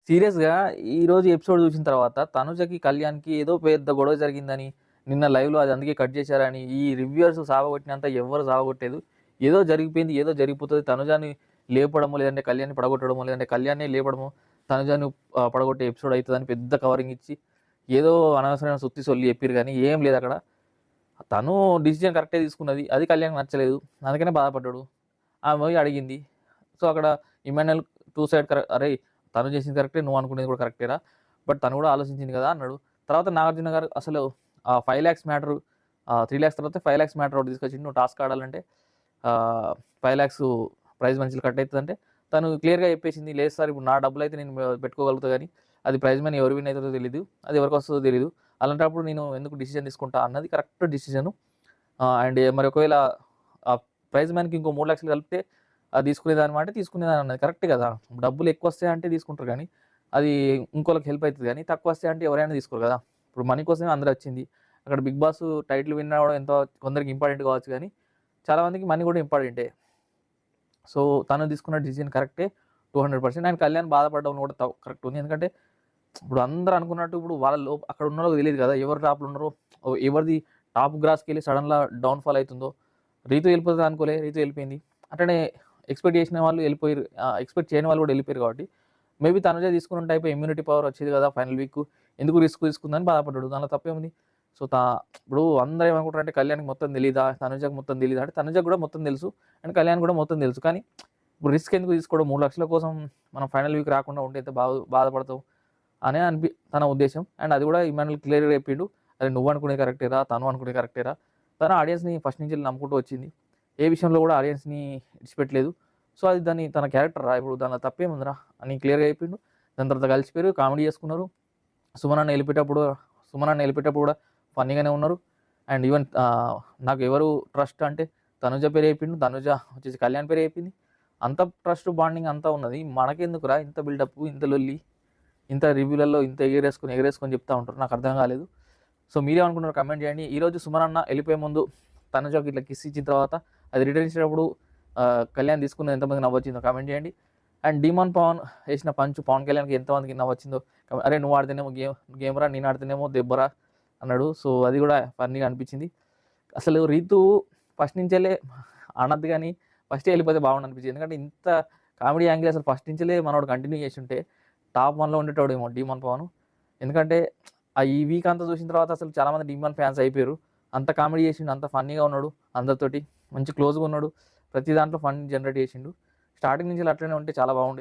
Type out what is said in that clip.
సీరియస్‌గా ఈరోజు ఎపిసోడ్ చూసిన తర్వాత తనుజకి, కళ్యాణ్‌కి ఏదో పెద్ద గొడవ జరిగిందని, నిన్న లైవ్‌లో అది అందుకే కట్ చేశారని, ఈ రివ్యూయర్స్ సావగొట్టినంత ఎవ్వరు సావగొట్టలేదు. ఏదో జరిగిపోయింది, ఏదో జరిగిపోతది. తనుజని లేపడమో, లేదంటే కళ్యాణ్‌ని పడగొట్టడమో, లేదంటే కళ్యాణ్‌నే లేపడమో, తనుజని పడగొట్టే ఎపిసోడ్ అయితదని పెద్ద కవరింగ్ ఇచ్చి, ఏదో అనవసరమైన సుత్తి సొల్లు చెప్పిర్రు గానీ ఏం లేదక్కడ. తను డిసిజన్ కరెక్టే తీసుకున్నది. అది కళ్యాణ్‌కి నచ్చలేదు. అందుకనే బాధపడ్డాడు. ఆమె పోయి అడిగింది. సో, అక్కడ ఇమాన్యుయల్ టూ సైడ్ "అరేయ్! తను చేసింది కరెక్టే. నువ్వు అనుకునేది కూడా కరెక్టేరా. బట్ తను కూడా ఆలోచించింది కదా" అన్నాడు. తర్వాత నాగార్జున గారు అసలు 5,00,000 మ్యాటరు 3,00,000 తర్వాత 5,00,000 మ్యాటర్ ఒకటి తీసుకొచ్చిండు. నువ్వు టాస్క్ ఆడాలంటే 5,00,000 ప్రైజ్ మనీలు కట్ అయితదంటే తను క్లియర్‌గా చెప్పేసింది. లేదు సార్ ఇప్పుడు నా డబ్బులైతే నేను పెట్టుకోగలుగుతా గానీ, అది ప్రైజ్ మనీ ఎవరు విన్ అయితదో తెలీదు. అది ఎవరికొస్తదో తెలీదు. అలాంటప్పుడు నేను ఎందుకు డిసిజన్ తీసుకుంటా అన్నది కరెక్ట్ డిసిజను. అండ్ మరి ఒకవేళ ఆ ప్రైజ్ మనీకి ఇంకో 3,00,000 కలిపితే అది తీసుకునేదాని మాట తీసుకునేదాన్నది కరెక్టే కదా! డబ్బులు ఎక్కువొస్తాయంటే తీసుకుంటారు గానీ, అది ఇంకోళ్ళకి హెల్ప్ అయితది గానీ, తక్కువొస్తాయంటే ఎవరైనా తీసుకోరు కదా! ఇప్పుడు మనీ కోసమే అందరొచ్చింది. అక్కడ 'బిగ్ బాస్' టైటిల్ విన్ అవ్వడం ఎంతో కొందరికి ఇంపార్టెంట్ కావచ్చు గానీ, చాలా మందికి మనీ కూడా ఇంపార్టెంటే. సో, తను తీసుకున్న డిసిజన్ కరెక్టే 200%. అండ్ కళ్యాణ్ బాధపడడం కూడా కరెక్ట్ ఉంది. ఎందుకంటే ఇప్పుడు అందరూ అనుకున్నట్టు ఇప్పుడు వాళ్ళ అక్కడ ఉన్నోళ్ళకి తెలీదు కదా! ఎవరు టాప్‌లో ఉన్నారో, ఎవరిది టాప్ గ్రాస్‌కెళ్ళి సడెన్‌గా డౌన్‌ఫాల్ అయితుందో. రీతు వెళ్ళిపోతది అనుకోలే. రీతు వెళ్ళిపోయింది. అట్లనే ఎక్స్‌పెక్ట్ చేసిన వాళ్ళు వెళ్ళిపోయిర్రు. ఎక్స్‌పెక్ట్ చేయని వాళ్ళు కూడా వెళ్ళిపోయారు కాబట్టి, మేబీ తనుజే తీసుకునుంటే అయిపోయి ఇమ్యూనిటీ పవర్ వచ్చేది కదా! Final week. ఎందుకు రిస్క్ తీసుకుందని బాధపడ్డాడు. దాంట్లో తప్పేముంది? సో, ఇప్పుడు అందరూ ఏమనుకుంటారంటే కళ్యాణ్‌కి మొత్తం తెలీదా? తనుజకి మొత్తం తెలీదా? అంటే తనుజకి కూడా మొత్తం తెలుసు. అండ్ కళ్యాణ్ కూడా మొత్తం తెలుసు. కానీ ఇప్పుడు రిస్క్ ఎందుకు తీసుకోవడం? 3,00,000 కోసం మనం ఫైనల్ వీక్ రాకుండా ఉంటే ఎంత బాధపడతావు అనే తన ఉద్దేశ్యం. అండ్ అది కూడా ఇమ్మాన్యుల్ క్లియర్‌గా చెప్పిండు. అరే! నువ్వు అనుకునేది కరెక్టేరా, తను అనుకునేది కరెక్టేరా. తను ఆడియన్స్‌ని ఫస్ట్ నుంచి నమ్ముకుంటూ వచ్చింది. ఏ విషయంలో కూడా ఆడియన్స్‌ని ఇడిచిపెట్టలేదు. సో, అది తన క్యారెక్టర్ రా! ఇప్పుడు దాంట్లో తప్పేముందిరా అని క్లియర్‌గా చెప్పిండు. దాని తర్వాత కలిసిపోయారు, కామెడీ చేసుకున్నారు. సుమనన్న ఎళ్ళిపోయేటప్పుడు కూడా ఫన్నీగానే ఉన్నారు. అండ్ ఈవెన్ నాకు ఎవరు ట్రస్ట్ అంటే తనుజ పేరు చెప్పిండు. తనుజ వచ్చేసి కళ్యాణ్ పేరే చెప్పింది. అంత ట్రస్ట్ బాండింగ్ అంతా ఉన్నది. మనకెందుకురా ఇంత బిల్డప్, ఇంత లొల్లి, ఇంత రివ్యూలలో ఇంత ఎగరేసుకొని చెప్తా ఉంటారు. నాకు అర్థం కాలేదు. సో, మీరేమనుకున్నారో కామెంట్ చేయండి. ఈరోజు సుమనన్న ఎళ్ళిపోయే ముందు తనుజకి ఇట్లా కిస్ ఇచ్చిన తర్వాత అది రిటర్న్ ఇచ్చేటప్పుడు కళ్యాణ్ తీసుకున్నది ఎంతమందికి నవ్వొచ్చిందో కామెంట్ చేయండి. అండ్ డీమాన్ పవన్ ఏసిన పంచ్ పవన్ కళ్యాణ్‌కి ఎంతమందికి నవ్వొచ్చిందో అరే! నువ్వు ఆడితేనేమో గేమ్‌రా నేను ఆడితేనేమో దెబ్బరా అన్నాడు. సో, అది కూడా ఫన్నీగా అనిపించింది. అసలు రీతు ఫస్ట్ నుంచెల్లే అనద్దు గాని ఫస్టే ఎళ్ళిపోతే బాగుండు అనిపించింది. ఎందుకంటే ఇంత కామెడీ యాంగిల్ అసలు ఫస్ట్ నుంచెల్లే మనోడు కంటిన్యూ చేసుంటే టాప్ 1లో ఉండేటోడేమో డీమాన్ పవన్. ఎందుకంటే ఈ వీక్ అంతా చూసిన తర్వాత అసలు చాలామంది డీమాన్ ఫ్యాన్స్ అయిపోయారు. అంత కామెడీ చేసిండు, అంత ఫన్నీగా ఉన్నాడు అందరితోటి. మంచి క్లోజ్‌గా ఉన్నాడు. ప్రతి దాంట్లో ఫన్ జనరేట్ చేసిండు. స్టార్టింగ్ నుంచి అట్లనే ఉంటే చాలా బాగుండేది.